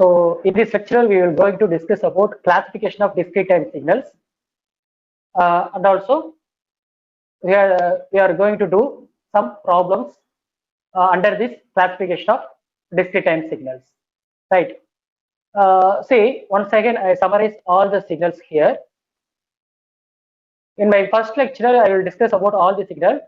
So in this lecture, we will going to discuss about classification of discrete time signals, and also we are going to do some problems under this classification of discrete time signals. Right. See, once again, I summarize all the signals here. In my first lecture, I will discuss about all the signals.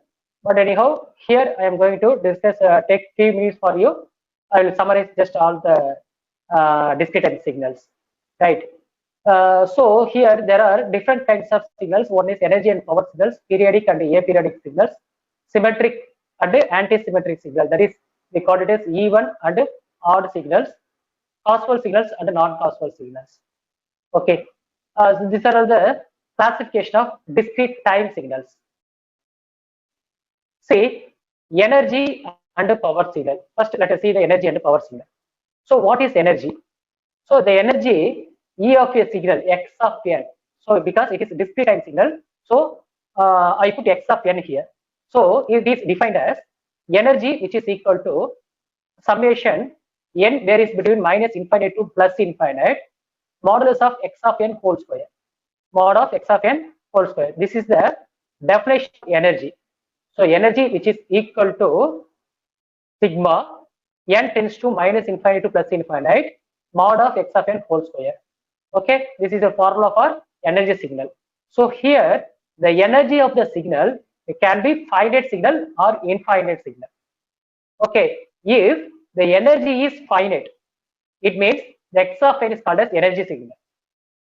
But anyhow, here I am going to discuss, take 3 minutes for you. I will summarize just all the discrete time signals. Right. So here there are different kinds of signals. One is energy and power signals, periodic and aperiodic signals, symmetric and anti-symmetric signal. That is, we call it as even and odd signals, causal signals and non-causal signals. Okay. So these are all the classification of discrete time signals. See, energy and power signal. First, let us see the energy and power signal. So what is energy? So the energy E of a signal x of n. So because it is a discrete time signal, so I put x of n here. So it is defined as energy which is equal to summation n varies between minus infinite to plus infinite modulus of x of n whole square. Mod of x of n whole square. This is the definition of energy. So energy which is equal to sigma n tends to minus infinite to plus infinite mod of x of n whole square. Okay, this is a formula for energy signal. So here the energy of the signal, it can be finite signal or infinite signal. Okay, if the energy is finite, it means the x of n is called as energy signal.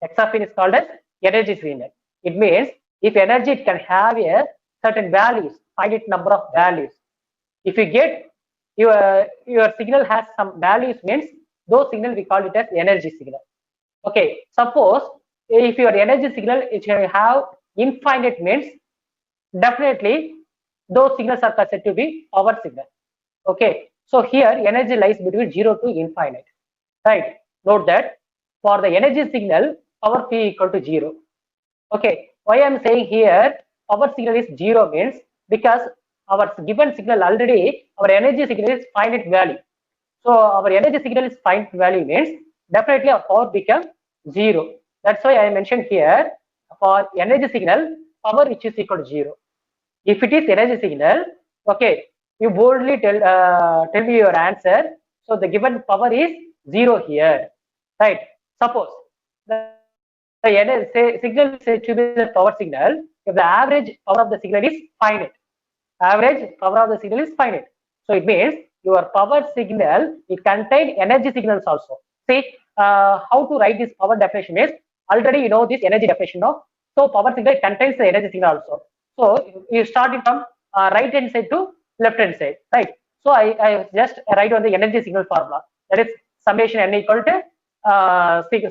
X of n is called as energy signal. It means if energy can have a certain values, finite number of values. If you get your signal has some values, means those signal we call it as energy signal. Okay, suppose if your energy signal is have infinite, means definitely those signals are considered to be power signal. Okay, so here energy lies between 0 to infinite. Right, note that for the energy signal, power P equal to 0. Okay, why I am saying here power signal is 0 means because our given signal already, our energy signal is finite value. So our energy signal is finite value means definitely our power becomes 0. That's why I mentioned here for energy signal, power which is equal to 0. If it is energy signal, okay, you boldly tell me your answer. So the given power is 0 here, right? Suppose the energy signal is said to be the power signal if the average power of the signal is finite. Average power of the signal is finite. So it means your power signal, it contains energy signals also. See, how to write this power definition is already you know this energy definition, no? So power signal contains the energy signal also. So you starting from right hand side to left hand side, right? So I just write on the energy signal formula, that is summation n equal to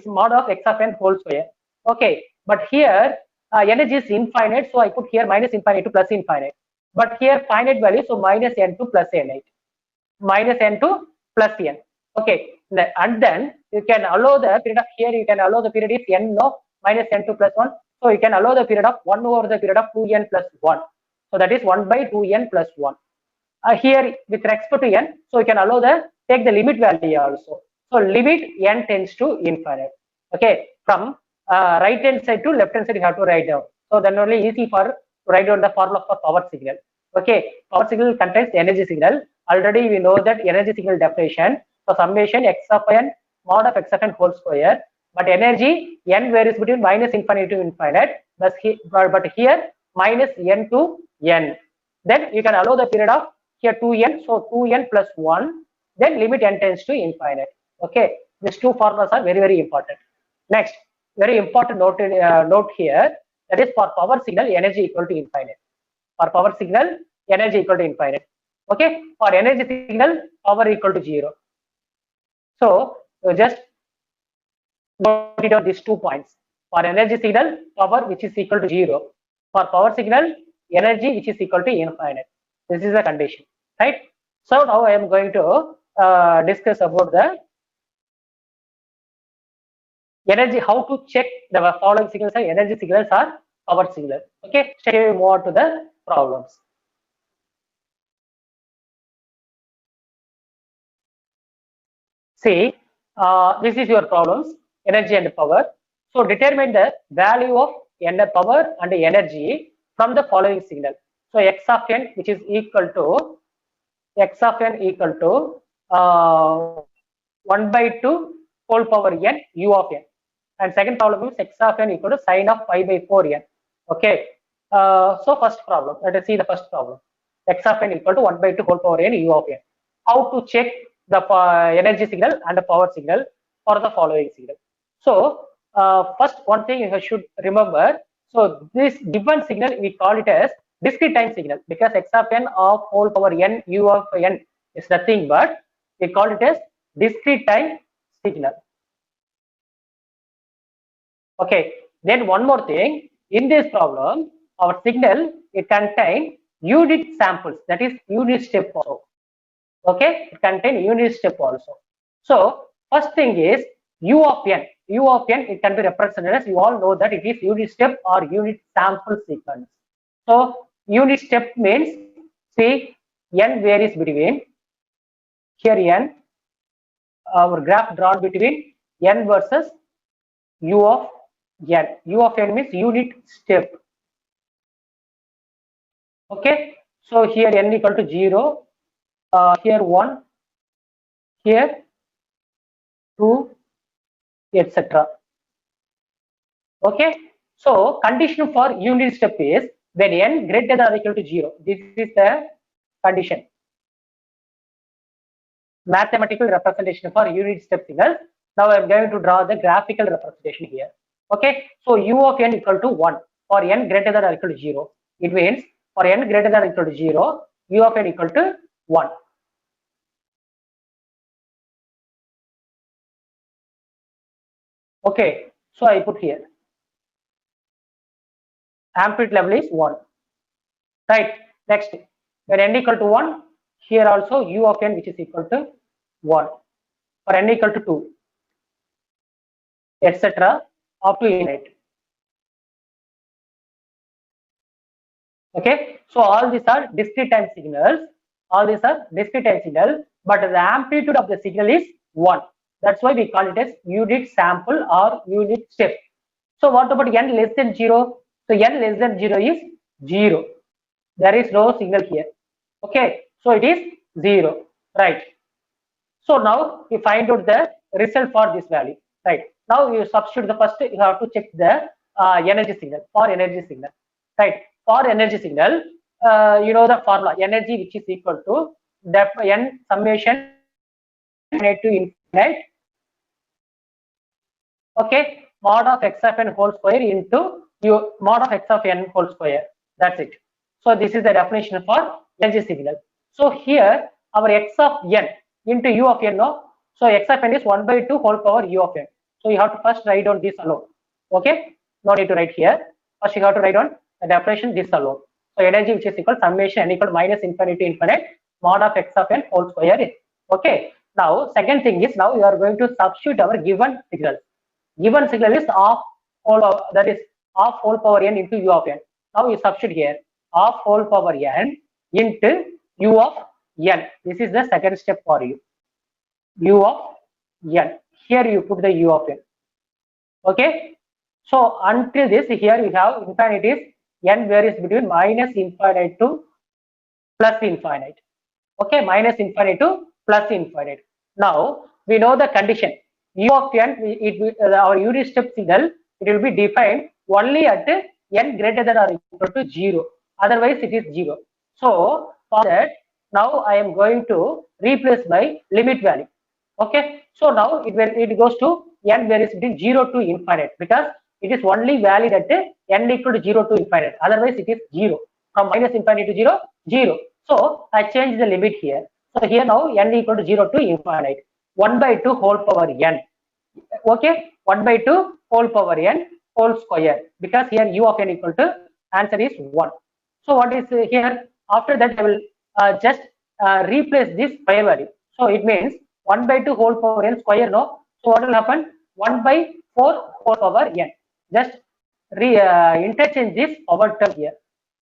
mod of x of n whole square. Okay, but here energy is infinite, so I put here minus infinite to plus infinite. But here finite value, so minus n to plus n8, minus n to plus n. Okay, and then you can allow the period of here, you can allow the period is n of minus n to plus 1. So you can allow the period of 1 over the period of 2n plus 1. So that is 1 by 2n plus 1. Here with respect to n, so you can allow the take the limit value also. So limit n tends to infinite. Okay, from right hand side to left hand side you have to write down. So then only easy for to write down the formula for power signal. Okay, power signal contains energy signal. Already we know that energy signal definition. So summation x of n mod of x of n whole square. But energy n varies between minus infinite to infinite. But here minus n to n. Then you can allow the period of here 2n. So 2n plus 1. Then limit n tends to infinite. Okay, these two formulas are very, very important. Next, very important note here, that is for power signal energy equal to infinite. For power signal energy equal to infinite. Okay, for energy signal power equal to 0. So just note it out these 2 points. For energy signal power which is equal to 0. For power signal energy which is equal to infinite. This is the condition, right? So now I am going to discuss about the energy, how to check the following signals are energy signals or power signal. Okay, straight away move on to the problems. See, This is your problems, energy and power. So determine the value of power and energy from the following signal. So x of n, which is equal to x of n equal to 1 by 2 whole power n u of n. And second problem is x of n equal to sine of pi by 4 n. Okay. So first problem, let us see the first problem. X of n equal to 1 by 2 whole power n u of n. How to check the energy signal and the power signal for the following signal. So first one thing you should remember. So this given signal we call it as discrete time signal, because x of n of whole power n u of n is nothing but we call it as discrete time signal. Okay, then one more thing, in this problem our signal it contain unit samples, that is unit step also. Okay, it contain unit step also. So first thing is u of n. U of n, it can be represented as, you all know that it is unit step or unit sample sequence. So unit step means, see, n varies between, here n, our graph drawn between n versus u of n. U of n means unit step. Okay, so here n equal to 0, here 1, here 2, etc. Okay, so condition for unit step is when n greater than or equal to 0. This is the condition. Mathematical representation for unit step signals. Now I am going to draw the graphical representation here. Okay, so u of n equal to 1 for n greater than or equal to 0. It means for n greater than or equal to 0, u of n equal to 1. Okay, so I put here amplitude level is 1. Right, next, when n equal to 1, here also u of n which is equal to 1 for n equal to 2, etc. up to infinite. Okay, so all these are discrete time signals. All these are discrete time signal, but the amplitude of the signal is 1. That's why we call it as unit sample or unit step. So what about n less than 0? So n less than 0 is 0. There is no signal here. Okay, so it is 0. Right. So now we find out the result for this value. Right. Now you substitute the first, you have to check the energy signal. For energy signal. Right. For energy signal, you know the formula, energy which is equal to def n summation to infinite. Okay, mod of x of n whole square into mod of x of n whole square. That's it. So this is the definition for energy signal. So here our x of n into u of n. No, so x of n is 1 by 2 whole power u of n. So you have to first write down this alone. Okay, no need to write here. First you have to write down the definition this alone. So energy which is equal summation n equal to minus infinity to infinite mod of x of n whole square. Okay. Now second thing is, now you are going to substitute our given signal. Given signal is half whole, that is half whole power n into u of n. Now you substitute here half whole power n into u of n. This is the second step for you. U of n. Here you put the u of n. Okay. So until this, here you have infinities, n varies between minus infinite to plus infinite. Okay, minus infinite to plus infinite. Now we know the condition. U of n, our unit step signal, it will be defined only at n greater than or equal to 0. Otherwise it is 0. So for that, now I am going to replace my limit value. Okay, so now it goes to n varies between 0 to infinite, because it is only valid at n equal to 0 to infinite. Otherwise it is 0. From minus infinity to 0, 0. So I change the limit here. So here now n equal to 0 to infinite. 1 by 2 whole power n. Okay, 1 by 2 whole power n whole square, because here u of n equal to, answer is 1. So what is here? After that I will just replace this square value. So it means 1 by 2 whole power n square. No, so what will happen? 1 by 4 whole power n. Just interchange this power term here.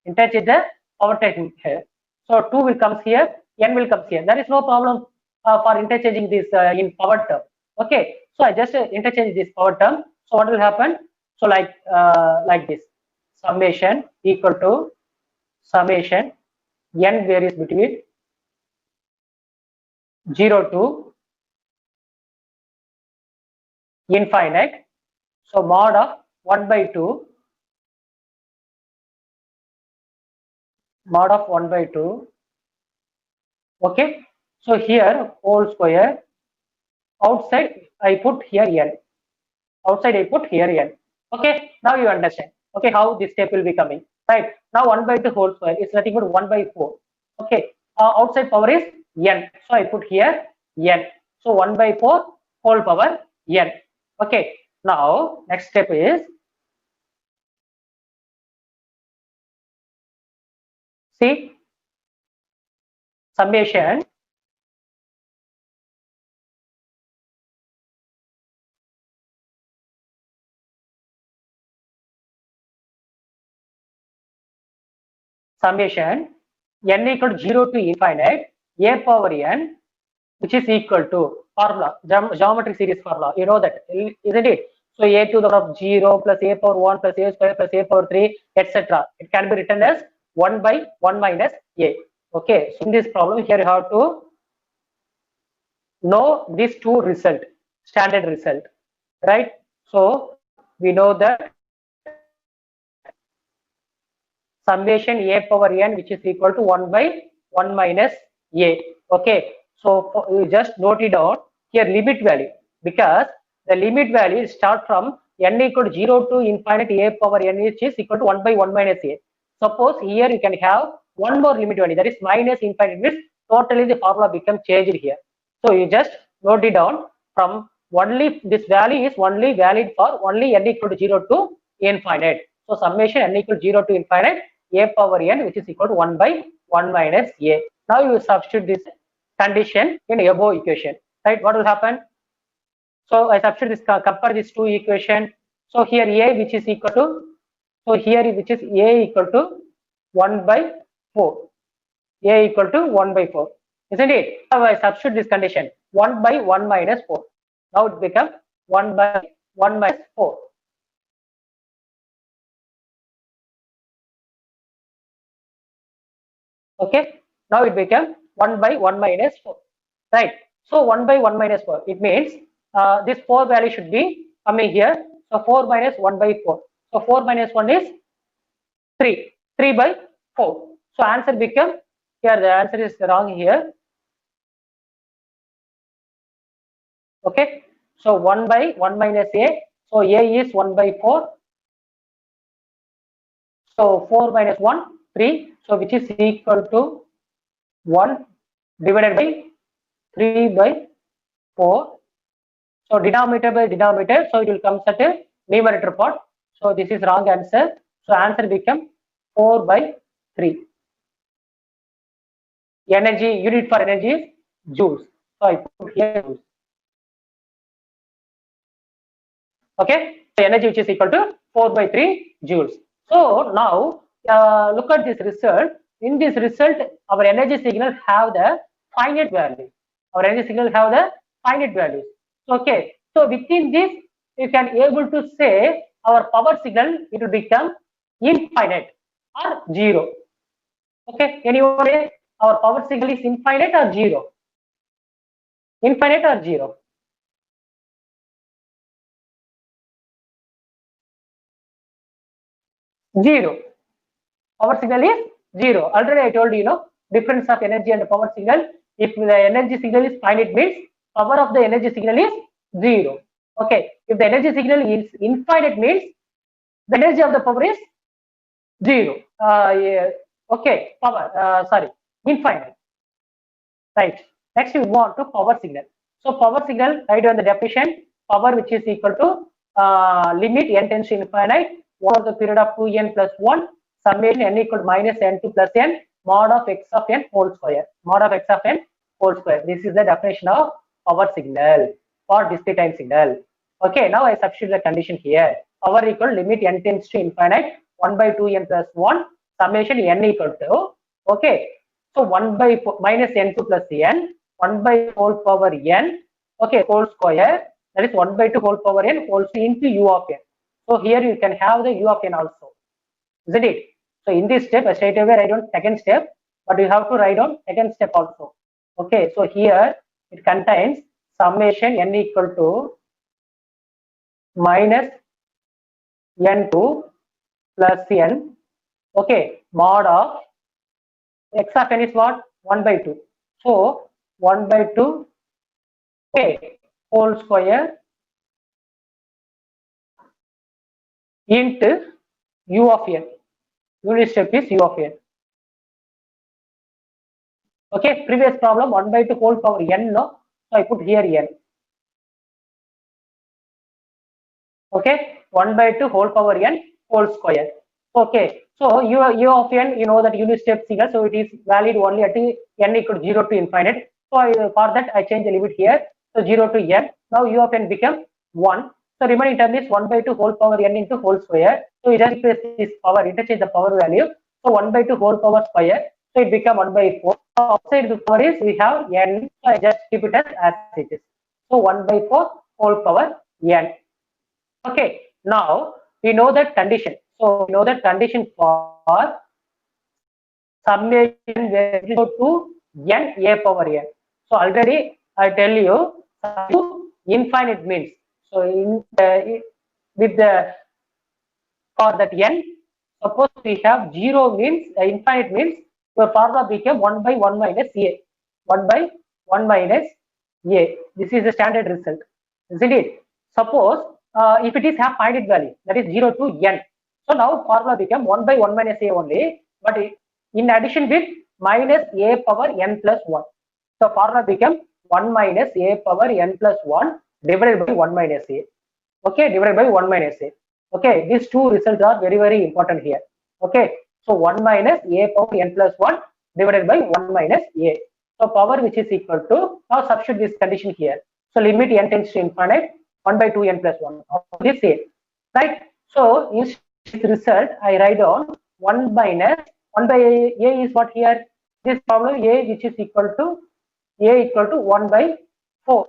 Interchange the power term here. So 2 will comes here, n will comes here. There is no problem for interchanging this in power term. Okay, so I just interchange this power term. So what will happen? So like this, summation equal to summation n varies between 0 to infinite. So mod of 1 by 2, mod of 1 by 2. Okay, so here whole square, outside I put here n, outside I put here n. Okay, now you understand, okay, how this step will be coming, right? Now 1 by 2 whole square is nothing but 1 by 4. Okay, outside power is n, so I put here n. So 1 by 4 whole power n. Okay, now next step is, see, summation summation n equal to 0 to infinite a power n, which is equal to formula, geometry series formula, you know that, isn't it? So a to the power of 0 plus a power 1 plus a square plus a power 3, etc. It can be written as 1 by 1 minus a. Okay, so in this problem here you have to know these two result, standard result, right? So we know that summation a power n, which is equal to 1 by 1 minus a. Okay, so you just note it down here, limit value, because the limit value start from n equal to 0 to infinite a power n, which is equal to 1 by 1 minus a. Suppose here you can have one more limit value, that is minus infinite, means totally the formula become changed here. So you just note it down, from only this value is only valid for only n equal to 0 to infinite. So summation n equal to 0 to infinite a power n, which is equal to 1 by 1 minus a. Now you substitute this condition in above equation, right? What will happen? So I substitute this, compare these two equation. So here a, which is equal to, so here which is a equal to 1 by 4, a equal to 1 by 4, isn't it? Now I substitute this condition, 1 by 1 minus 4. Now it becomes 1 by 1 minus 4. Okay, now it becomes 1 by 1 minus 4, right? So 1 by 1 minus 4, it means this 4 value should be coming here. So 4 minus 1 by 4. So 4 minus 1 is 3. 3 by 4. So answer becomes, here the answer is wrong here. Okay, so 1 by 1 minus a. So a is 1 by 4. So 4 minus 1, 3. So which is equal to 1 divided by 3 by 4. So denominator by denominator, so it will come at a numerator part. So this is wrong answer. So answer become 4 by 3. Energy, unit for energy is joules. So I put here joules. Okay, so energy which is equal to 4 by 3 joules. So now look at this result. In this result, our energy signal have the finite value. Our energy signal have the finite values. Okay, so within this, you can able to say our power signal, it will become infinite or 0. Okay, anyone say our power signal is infinite or 0? Infinite or 0? Zero. Power signal is 0. Already I told you, difference of energy and power signal. If the energy signal is finite, means power of the energy signal is 0. Okay. If the energy signal is infinite, means the energy of the power is 0. Yeah. Okay. Power. Sorry. Infinite. Right. Next we move on to power signal. So power signal, write down the definition. Power which is equal to limit n tends to infinite over the period of 2n plus 1, summation n equal to minus n2 plus n mod of x of n whole square. Mod of x of n whole square. This is the definition of power signal or discrete time signal. Okay, now I substitute the condition here. Power equal limit n tends to infinite 1 by 2n plus 1, summation n equal to, okay, so 1 by minus n2 plus n, 1 by whole power n Okay, whole square, that is 1 by 2 whole power n whole into u of n. So here you can have the u of n also, isn't it? So in this step, straight away write down second step, but you have to write down second step also. Okay, so here it contains summation n equal to minus n2 plus n. Okay, mod of x of n is what? 1 by 2. So 1 by 2, okay, whole square into u of n. Unit step is u of n. Okay, previous problem 1 by 2 whole power n, no? So I put here n. Okay, 1 by 2 whole power n whole square. Okay, so u of n, you know that unit step signal, so it is valid only at n equal to 0 to infinite. So for that I change the limit here, so 0 to n. Now u of n become 1. So remaining term is 1 by 2 whole power n into whole square. So it just replace this power, interchange the power value. So 1 by 2 whole power square, so it become 1 by 4. So outside the power is we have n, so I just keep it as it is. So 1 by 4 whole power n. Okay, now we know that condition. So we know that condition for summation to n a power n. So already I tell you to infinite means. So in with the for that n, suppose we have 0 means infinite means your formula became 1 by 1 minus a. 1 by 1 minus a. This is the standard result, isn't it? Suppose if it is have finite value, that is 0 to n. So now formula become 1 by 1 minus a only, but in addition with minus a power n plus 1. So formula become 1 minus a power n plus 1 divided by 1 minus a. Okay, divided by 1 minus a. Okay, these two results are very important here. Okay, so 1 minus a power n plus 1 divided by 1 minus a. So power which is equal to, now substitute this condition here. So limit n tends to infinite, 1 by 2 n plus 1. This a, right? So in this result, I write down 1 minus 1 by a is what here? This problem a which is equal to 1 by 4.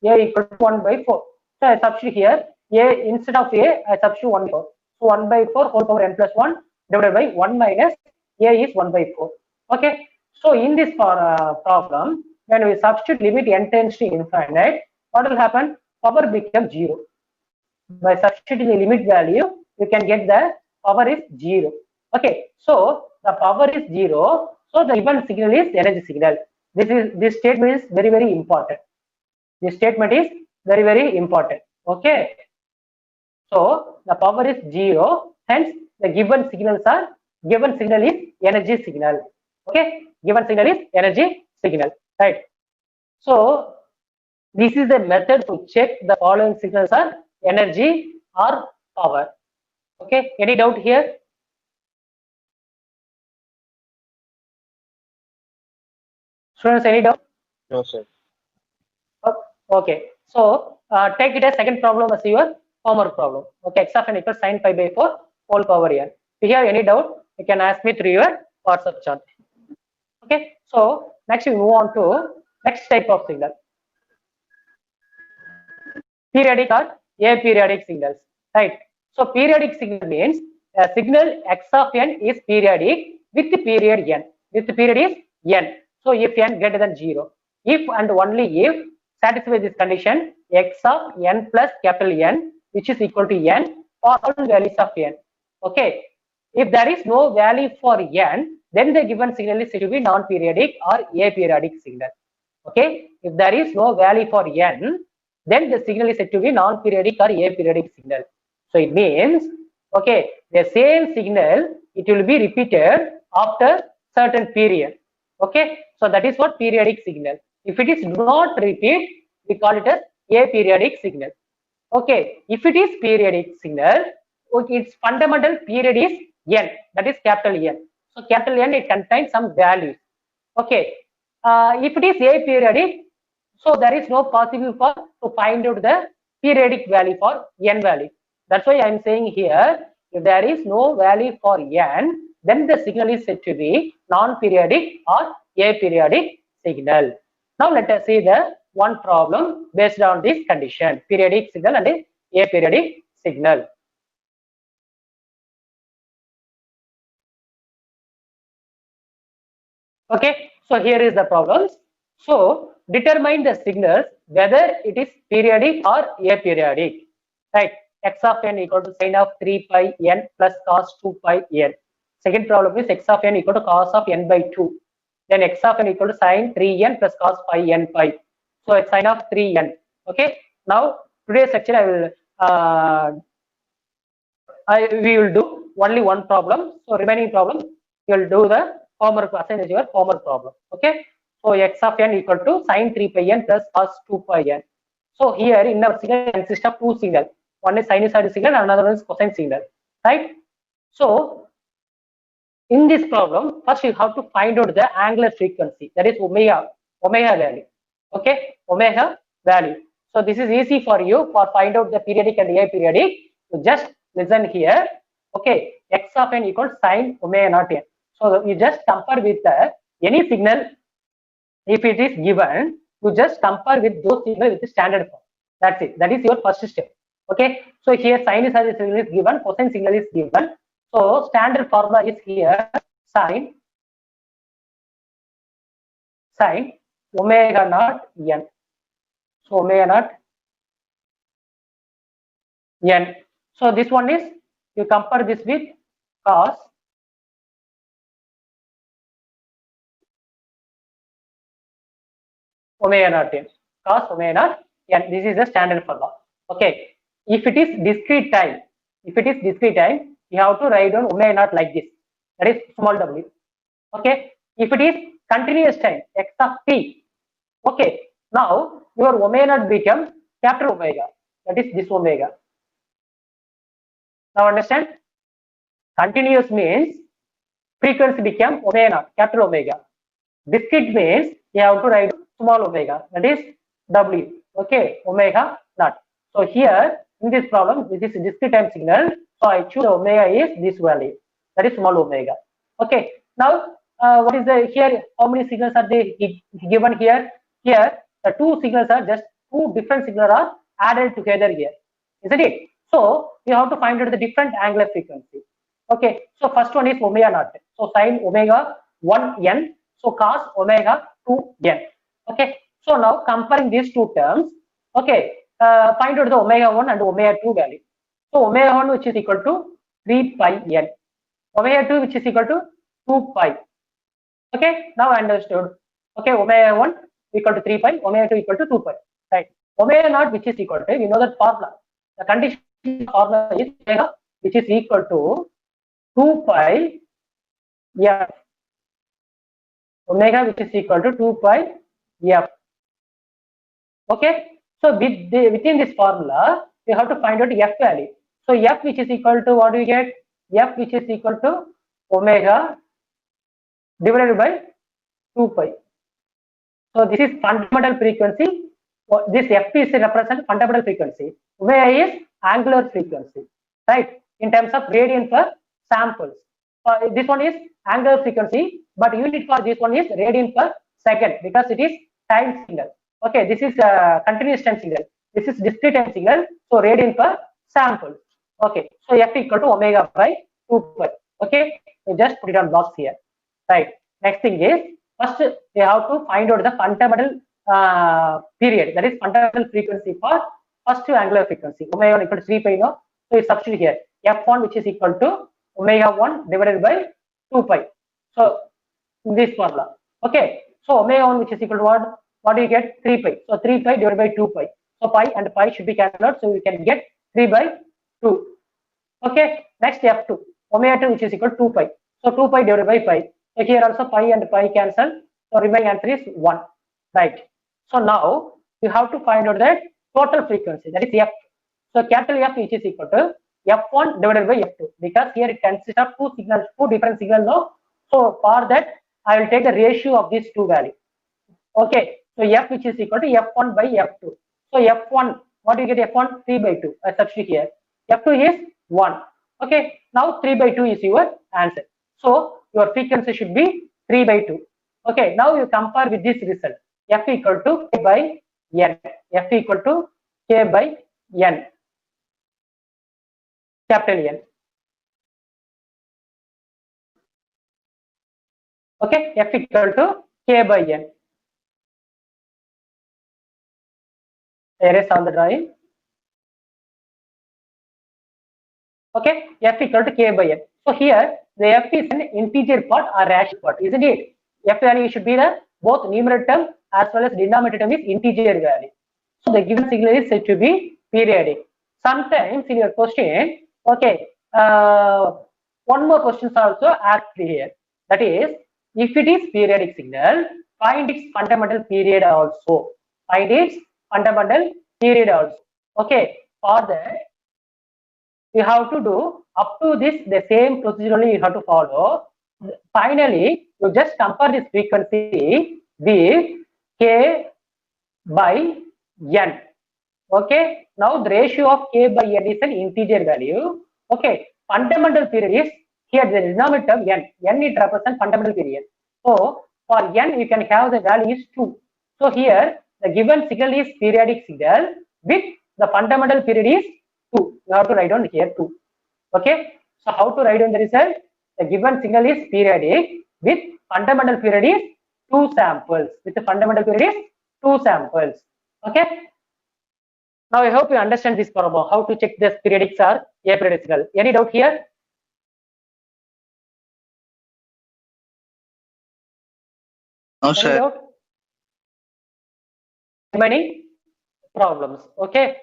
A equal to 1 by 4. So I substitute here a, instead of a I substitute 1 by 4. So 1 by 4 whole power n plus 1 divided by 1 minus a is 1 by 4. Okay. So in this problem, when we substitute limit n tends to infinite, what will happen? Power becomes 0. By substituting the limit value, you can get the power is 0. Okay. So the power is 0. So the given signal is energy signal. This statement is very important. This statement is very important. Okay. So the power is 0. Hence the given signal is energy signal. Okay. Given signal is energy signal. Right. So this is the method to check the following signals are energy or power. Okay. Any doubt here? Students, any doubt? No, sir. Okay, so take it as second problem as your homework problem. Okay, x of n equals sin pi by 4 whole power n. If you have any doubt, you can ask me through your WhatsApp chat. Okay, so next we move on to next type of signal. Periodic or aperiodic signals, right? So periodic signal means a signal x of n is periodic with the period n. With the period is n. So if n greater than 0, if and only if satisfy this condition, x of n plus capital N, which is equal to n for all values of n. Okay, if there is no value for n, then the given signal is said to be non-periodic or aperiodic signal. Okay, if there is no value for n, then the signal is said to be non-periodic or aperiodic signal. So it means, okay, the same signal, it will be repeated after certain period. Okay, so that is what periodic signal. If it is not repeat, we call it as aperiodic signal. Okay, if it is periodic signal, okay, its fundamental period is n, that is capital N. So capital N, it contains some values. Okay, if it is aperiodic, so there is no possible for to find out the periodic value for n value. That's why I am saying here, if there is no value for n, then the signal is said to be non-periodic or aperiodic signal. Now let us see the one problem based on this condition, periodic signal and aperiodic signal. Okay, so here is the problems. So determine the signals whether it is periodic or aperiodic. Right, x of n equal to sine of 3 pi n plus cos 2 pi n. Second problem is x of n equal to cos of n by 2. Then x of n equal to sine 3n plus cos pi n pi. So it's sine of 3n. Okay, now today's lecture we will do only one problem. So remaining problem you will do the homework, assign as your homework problem. Okay, so x of n equal to sine 3 pi n plus cos 2 pi n. So here in our signal consists of two signals. One is sinusoidal signal, another one is cosine signal. Right? So in this problem, first you have to find out the angular frequency, that is omega value. Okay, omega value. So this is easy for you for find out the periodic and aperiodic. So just listen here. Okay, x of n equals sine omega naught n. So you just compare with any signal. If it is given, you just compare with those signals with the standard form. That's it. That is your first step. Okay. So here sinusoidal signal is given, cosine signal is given. So standard formula is here sine omega naught n. So omega naught n. So this one is, you compare this with cos omega naught n. Cos omega naught n. This is the standard formula. Okay. If it is discrete time, you have to write down omega naught like this. That is small w. Okay. If it is continuous time, x of t. Okay. Now your omega naught become capital omega. That is this omega. Now understand? Continuous means frequency become omega naught, capital omega. Discrete means you have to write small omega. That is w. Okay. Omega naught. So here in this problem, this is discrete time signal. So I choose omega is this value. That is small omega. Okay. Now what is the here? How many signals are they given here? Here the two signals are just two different signals are added together here, isn't it? So you have to find out the different angular frequency. Okay. So first one is omega naught. So sine omega 1 n. So cos omega 2 n. Okay. So now comparing these two terms. Okay. Find out the omega 1 and omega 2 value. So omega 1 which is equal to 3 pi n. Omega 2 which is equal to 2 pi. Okay, now understood. Okay, omega 1 equal to 3 pi, omega 2 equal to 2 pi. Right. Omega naught which is equal to, you know that formula. The condition formula is omega which is equal to 2 pi f. Omega which is equal to 2 pi f. Okay. So within this formula, you have to find out f value. So f which is equal to, what do you get? F which is equal to omega divided by 2 pi. So this is fundamental frequency. This f is represent fundamental frequency. Omega is angular frequency, right? In terms of radian per samples. This one is angular frequency, but unit for this one is radian per second because it is time signal. Okay, this is continuous time signal. This is discrete time signal. So radian per sample. Okay, so f equal to omega by 2 pi. Okay, so just put it on box here. Right. Next thing is, first you have to find out the fundamental period. That is fundamental frequency for first angular frequency. Omega 1 equal to 3 pi. No, so you substitute here f1 which is equal to omega 1 divided by 2 pi. So this formula. Okay. So omega 1 which is equal to what? What do you get? 3 pi. So 3 pi divided by 2 pi. So pi and pi should be cancelled out. So we can get 3 by 2. Okay. Next f2. Omega 2 which is equal to 2 pi. So 2 pi divided by pi. So here also pi and pi cancel. So remaining answer is 1. Right. So now you have to find out the total frequency. That is f. So capital F which is equal to f1 divided by f2. Because here it consists of two signals, two different signals. No. So for that I will take the ratio of these two values. Okay, so f which is equal to f1 by f2. So f1, what do you get? F1 3 by 2. I substitute here. F2 is 1. Okay, now 3 by 2 is your answer. So your frequency should be 3 by 2. Okay, now you compare with this result. F equal to 5 by n. F equal to k by n, capital N. Okay, F equal to k by n. Erase all the drawing. Okay, F equal to k by n. So here the F is an integer part or rational part, isn't it? F value should be the both numerator term as well as denominator term is integer value. So the given signal is said to be periodic. Sometimes in your question, okay, one more question is also asked here. That is, if it is periodic signal, find its fundamental period also. Find its fundamental period also. Okay, for that you have to do up to this the same procedure only you have to follow. Finally, you just compare this frequency with k by n. Okay, now the ratio of k by n is an integer value. Okay, fundamental period is here the denominator n. N it represents fundamental period. So for n you can have the value is 2. So here the given signal is periodic signal with the fundamental period is 2. You have to write down here 2. Okay, so how to write down the result? The given signal is periodic with fundamental period is 2 samples. With the fundamental period is 2 samples. Okay. Now I hope you understand this problem. How to check this periodic or aperiodic signal? Any doubt here? No, sir. Any doubt? Remaining problems. Okay.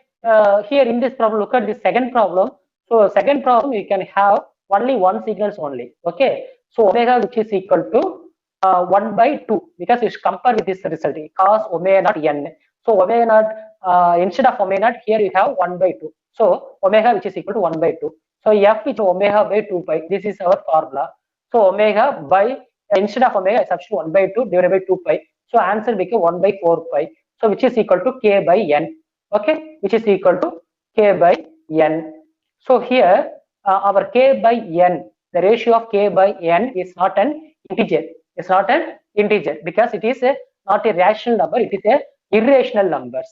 Here in this problem, look at the second problem. So second problem, you can have only one signals only. Okay. So omega which is equal to 1 by 2 because you should compare with this result cos omega naught n. So omega naught instead of omega naught here you have 1 by 2. So omega which is equal to 1 by 2. So f is omega by 2 pi. This is our formula. So omega by instead of omega I substitute 1 by 2 divided by 2 pi. So answer became 1 by 4 pi. So which is equal to k by n. Okay, which is equal to k by n. So here our k by n, the ratio of k by n is not an integer. It's not an integer because it is not a rational number. It is a irrational numbers.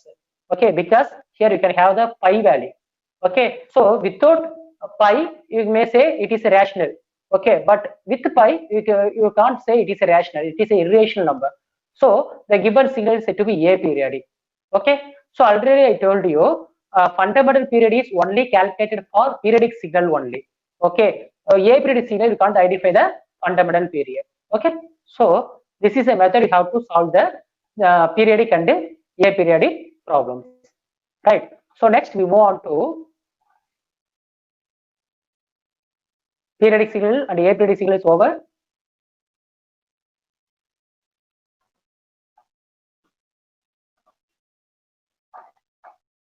Okay, because here you can have the pi value. Okay, so without pi you may say it is a rational. Okay, but with pi you can't say it is a rational. It is a irrational number. So the given signal is said to be aperiodic. Okay, so already I told you fundamental period is only calculated for periodic signal only. Okay, aperiodic signal you can't identify the fundamental period. Okay, so this is a method you have to solve the periodic and aperiodic problems. Right. So next we move on to periodic signal and aperiodic signal is over.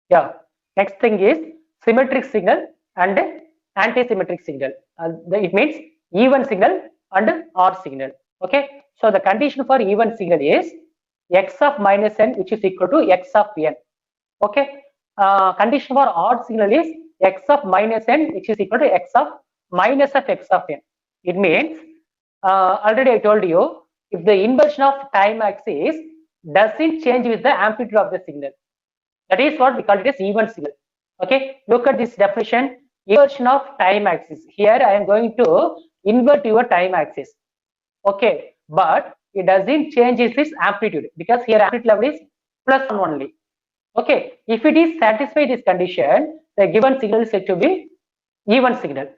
Yeah. Next thing is symmetric signal and anti-symmetric signal. It means even signal and odd signal. Okay. So the condition for even signal is x of minus n which is equal to x of n. Okay. Condition for odd signal is x of minus n which is equal to x of minus of x of n. It means already I told you if the inversion of time axis doesn't change with the amplitude of the signal. That is what we call it as even signal. Okay, look at this definition. Inversion of time axis. Here I am going to invert your time axis. Okay, but it doesn't change its amplitude because here amplitude level is +1 only. Okay, if it is satisfied this condition, the given signal is said to be even signal.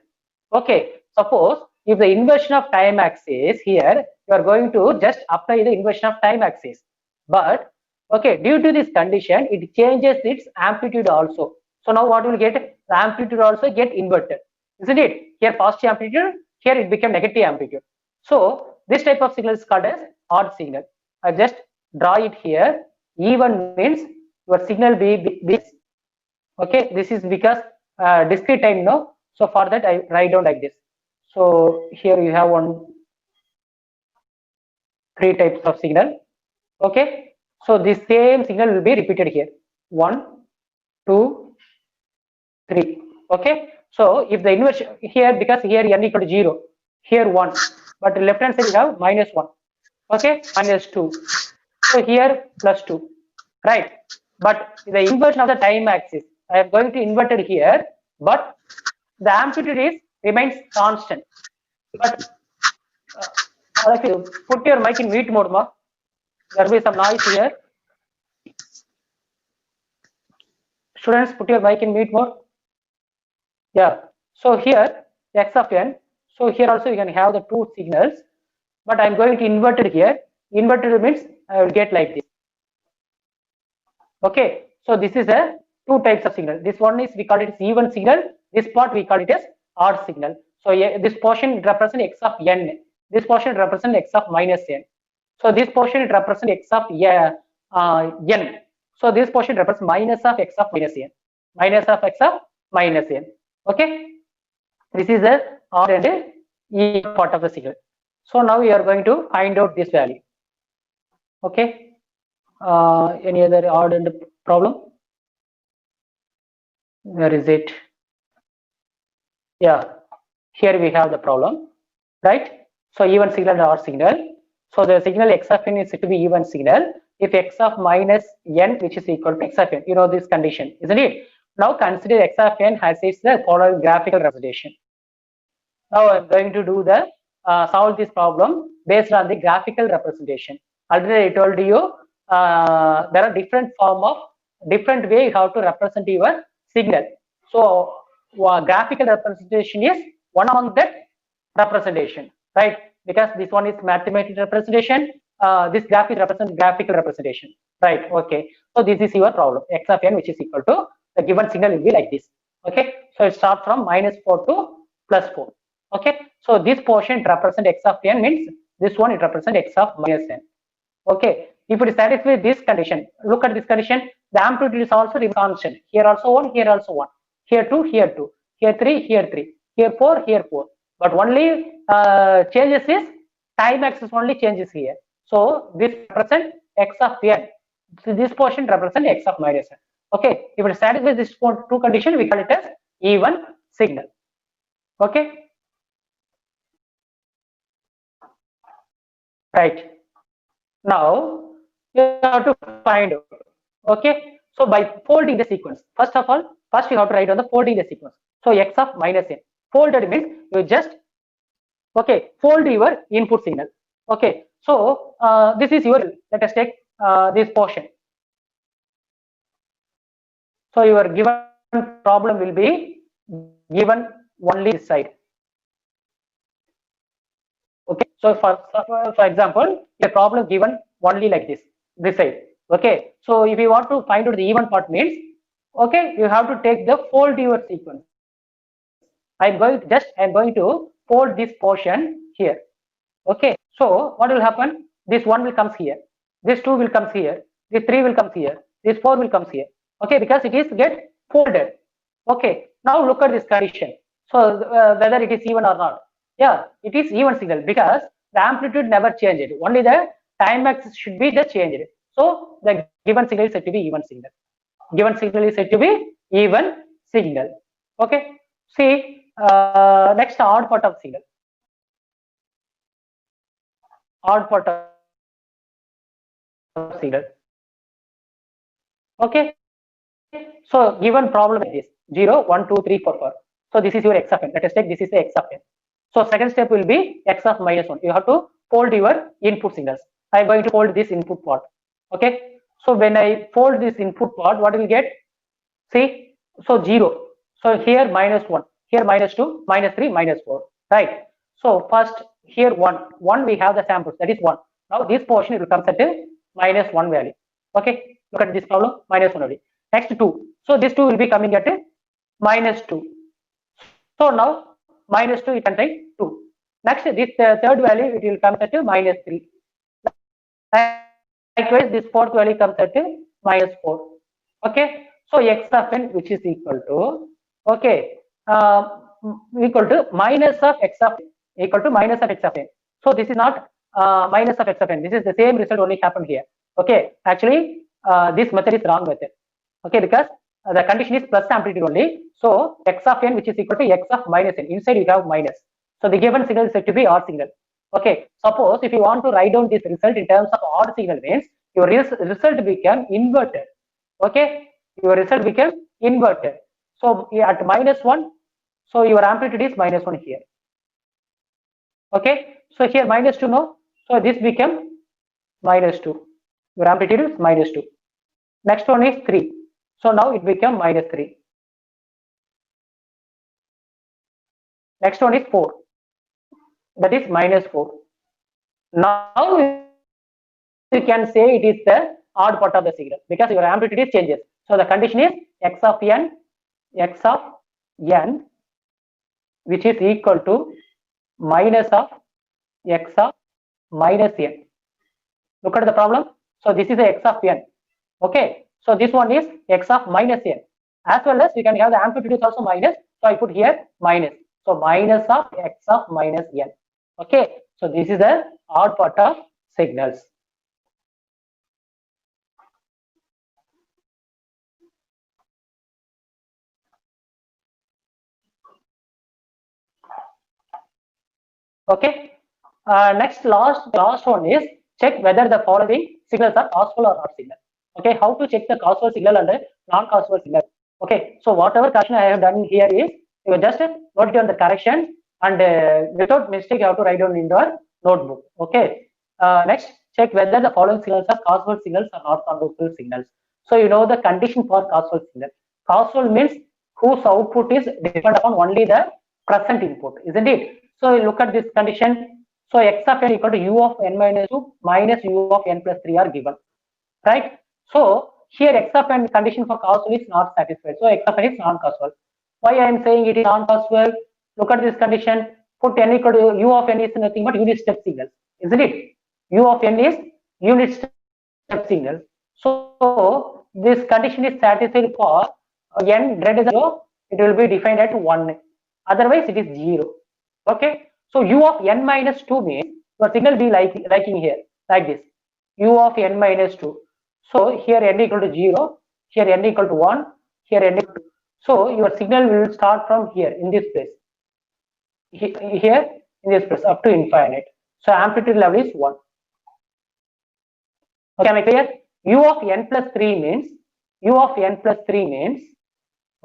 Okay, suppose if the inversion of time axis here, you are going to just apply the inversion of time axis, but okay, due to this condition, it changes its amplitude also. So now what will get? The amplitude also get inverted, isn't it? Here positive amplitude, here it became negative amplitude. So this type of signal is called as odd signal. I just draw it here. Even means your signal be okay. This is because discrete time, no. So for that I write down like this. So here you have three types of signal. Okay. So the same signal will be repeated here. 1, 2, 3. Okay. So if the inversion here, because here n equal to 0, here 1, but left hand side you have -1. Okay, -2. So here +2. right? But the inversion of the time axis, I am going to invert it here, but the amplitude is remains constant. But if you put your mic in mute mode, ma, there will be some noise here. Students, put your mic in mute mode. Yeah. So here x of n. So here also you can have the two signals, but I'm going to invert it here. Inverted means I will get like this. Okay. So this is a two types of signal. This one is we call it as even signal. This part we call it as odd signal. So this portion represents x of n. This portion represents x of minus n. So this portion represents x of n. So this portion represents minus of x of minus n. Minus of x of minus n. Okay. This is the odd and even part of the signal. So now we are going to find out this value. Okay. Any other odd and problem? Where is it? Yeah, here we have the problem, right? So even signal and odd signal. So the signal x of n is to be even signal if x of minus n, which is equal to x of n. You know this condition, isn't it? Now consider x of n has its the following graphical representation. Now I'm going to do the solve this problem based on the graphical representation. Already I told you there are different form of different way how to represent your signal. So graphical representation is one among that representation, right? Because this one is mathematical representation, this graph is graphical representation, right? Okay, so this is your problem, x of n, which is equal to the given signal will be like this. Okay, so it starts from -4 to +4. Okay, so this portion represents x of n, means this one it represents x of minus n. Okay, if it satisfies this condition, look at this condition, the amplitude is also constant. Here also 1, here also 1, here 2, here 2, here 3, here 3, here 4, here 4. But only changes is time axis only changes here. So this represents x of n. So this portion represents x of minus n. Okay, if it satisfies this two condition, we call it as even signal. Okay. Right. Now you have to find out. Okay. So by folding the sequence, first of all, first you have to write on the folding the sequence. So x of minus n. Folded means you just fold your input signal. Okay. So this is your, let us take this portion. So your given problem will be given only this side. Okay, so for example, a problem given only like this side. Okay, so if you want to find out the even part means, okay, you have to take the fold your sequence. I'm going to fold this portion here. Okay, so what will happen? This 1 will comes here, this 2 will comes here, this 3 will comes here, this 4 will comes here. Okay, because it is get folded. Okay, now look at this condition. So whether it is even or not. Yeah, it is even signal because the amplitude never changed. Only the time axis should be the changed. So the given signal is said to be even signal. Given signal is said to be even signal. Okay. See, next odd part of signal. Odd part of signal. Okay. So given problem is this 0, 1, 2, 3, 4, 4. So this is your x of n. Let us take this is the x of n. So second step will be x of minus 1. You have to fold your input signals. I am going to fold this input part. Okay. So when I fold this input part, what will get? See, so 0. So here -1, here -2, -3, -4. Right. So first here 1 we have the samples, that is 1. Now this portion it will come at a -1 value. Okay. Look at this problem, -1 only. Next 2. So this 2 will be coming at a -2. So now -2 you can write 2. Next this third value it will come at a -3. Likewise this fourth value comes at a -4. Okay. So x of n, which is equal to equal to minus of x of n, equal to minus of x of n. So this is not minus of x of n. This is the same result only happened here. Okay. Actually this method is wrong method. Okay, because the condition is plus amplitude only. So x of n, which is equal to x of minus n. Inside you have minus. So the given signal is said to be odd signal. Okay. Suppose if you want to write down this result in terms of odd signal means your result become inverted. Okay, your result become inverted. So at -1, so your amplitude is -1 here. Okay, so here -2, no, so this become -2. Your amplitude is -2. Next one is 3, so now it become -3. Next one is 4, that is -4. Now you can say it is the odd part of the signal because your amplitude is changes. So the condition is x of n, which is equal to minus of x of minus n. Look at the problem. So this is the x of n. Okay, so this one is x of minus n. As well as we can have the amplitude is also minus. So I put here minus. So minus of x of minus n. Okay, so this is the odd part of signals. Okay, next last one is check whether the following signals are causal or not signal. Okay, how to check the causal signal and the non-causal signal. Okay, so whatever correction I have done here is you just note down the correction and without mistake you have to write down in your notebook. Okay, next check whether the following signals are causal signals or not causal signals. So you know the condition for causal signal. Causal means whose output is dependent upon only the present input, isn't it? So you look at this condition. So x of n equal to u of n minus 2 minus u of n plus 3 are given, right? So here x of n condition for causal is not satisfied. So x of n is non-causal. Why I am saying it is non-causal? Look at this condition. Put n equal to u of n is nothing but unit step signal, isn't it? U of n is unit step signal. So this condition is satisfied for n greater than 0. It will be defined at 1. Otherwise, it is 0. Okay. So u of n minus 2 means your signal be like in here, like this. U of n minus 2. So here n equal to 0, here n equal to 1, here n equal to 2. So your signal will start from here in this place. Here in this place up to infinite. So amplitude level is 1. Okay, am I clear? U of n plus 3 means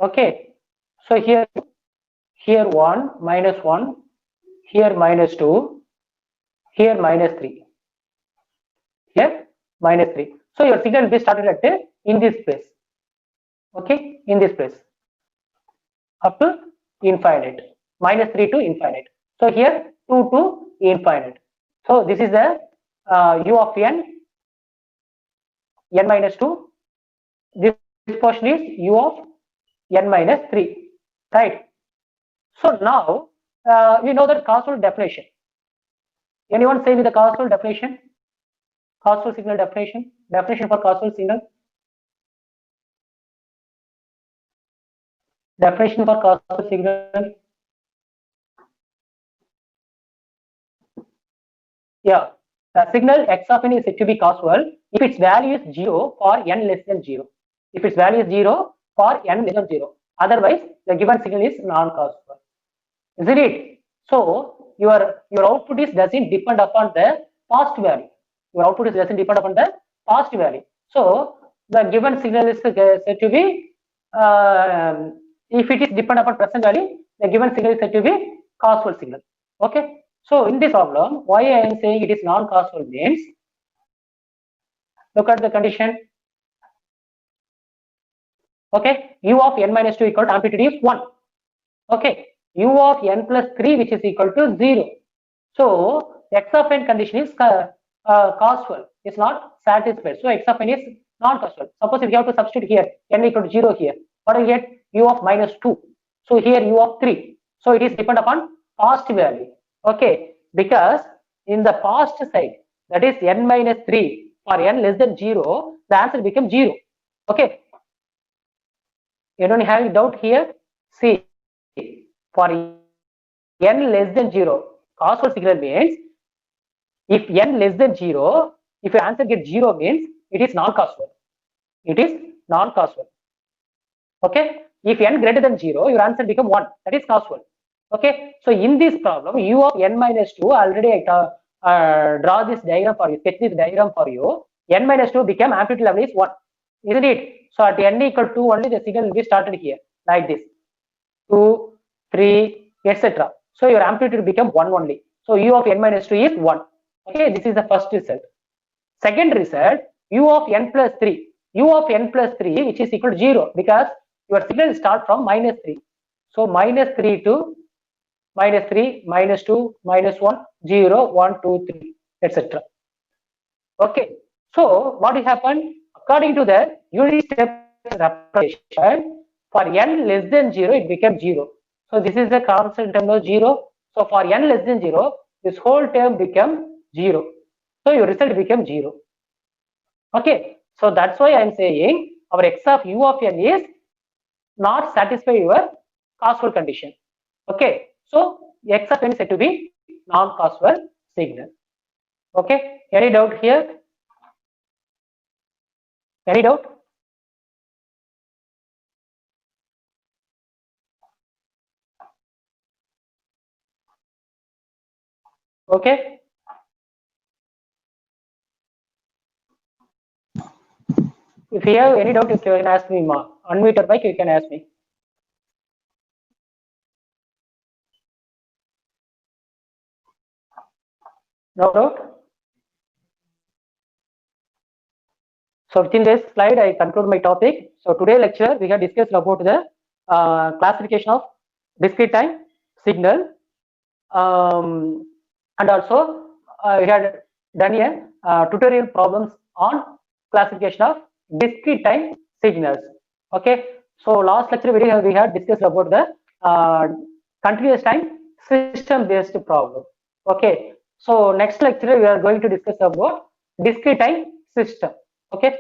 okay. So here 1 minus 1, here minus 2, here minus 3, here minus 3. So your signal will be started at in this place. Okay, in this place up to infinite, minus 3 to infinite. So here 2 to infinite. So this is the u of n minus 2. This portion is u of n minus 3, right? So now we know that causal definition. Anyone say me the causal definition? Causal signal definition. Definition for causal signal. Definition for causal signal. Yeah, the signal x of n is said to be causal if its value is 0 for n less than 0. If its value is 0 for n less than 0. Otherwise, the given signal is non-causal. Isn't it? So your output is doesn't depend upon the past value. Your output is doesn't depend upon the past value. So the given signal is said to be if it is depend upon present value, the given signal is said to be causal signal. Okay. So in this problem, why I am saying it is non-causal means, look at the condition. Okay, u of n minus 2 equal to amplitude is 1. Okay, u of n plus 3 which is equal to 0. So x of n condition is causal, it's not satisfied. So x of n is non-causal. Suppose if you have to substitute here n equal to 0 here, what do you get? U of minus 2. So here u of 3. So it is depend upon past value. Okay, because in the past side, that is n minus 3 for n less than 0, the answer becomes 0. Okay, you don't have any doubt here. See, for n less than 0, causal signal means if n less than 0, if your answer gets 0 means it is non-causal. It is non-causal. Okay, if n greater than 0, your answer become 1. That is causal. Okay, so in this problem, u of n minus 2, already I draw this diagram for you, sketch this diagram for you. n minus 2 become amplitude level is 1, isn't it? So at n equal to only the signal will be started here like this, 2, 3, etc. So your amplitude become 1 only. So u of n minus 2 is 1. Okay, this is the first result. Second result, u of n plus 3. U of n plus 3 which is equal to 0 because your signal start from minus 3. So minus 3 to minus 3, minus 2, minus 1, 0, 1, 2, 3, etc. Okay. So what will happen? According to the unit step representation, for n less than 0, it becomes 0. So this is the constant term of 0. So for n less than 0, this whole term becomes 0. So your result becomes 0. Okay. So that's why I am saying our x of u of n is not satisfy your causal condition. Okay. So x of n is said to be non-causal signal. Okay. Any doubt here? Any doubt? Okay. If you have any doubt, you can ask me. Unmute your mic, you can ask me. No doubt? So within this slide, I conclude my topic. So today lecture, we have discussed about the classification of discrete time signal, and also we had done a tutorial problems on classification of discrete time signals. Okay. So last lecture we had discussed about the continuous time system based problem. Okay. So next lecture we are going to discuss about discrete time system. Okay.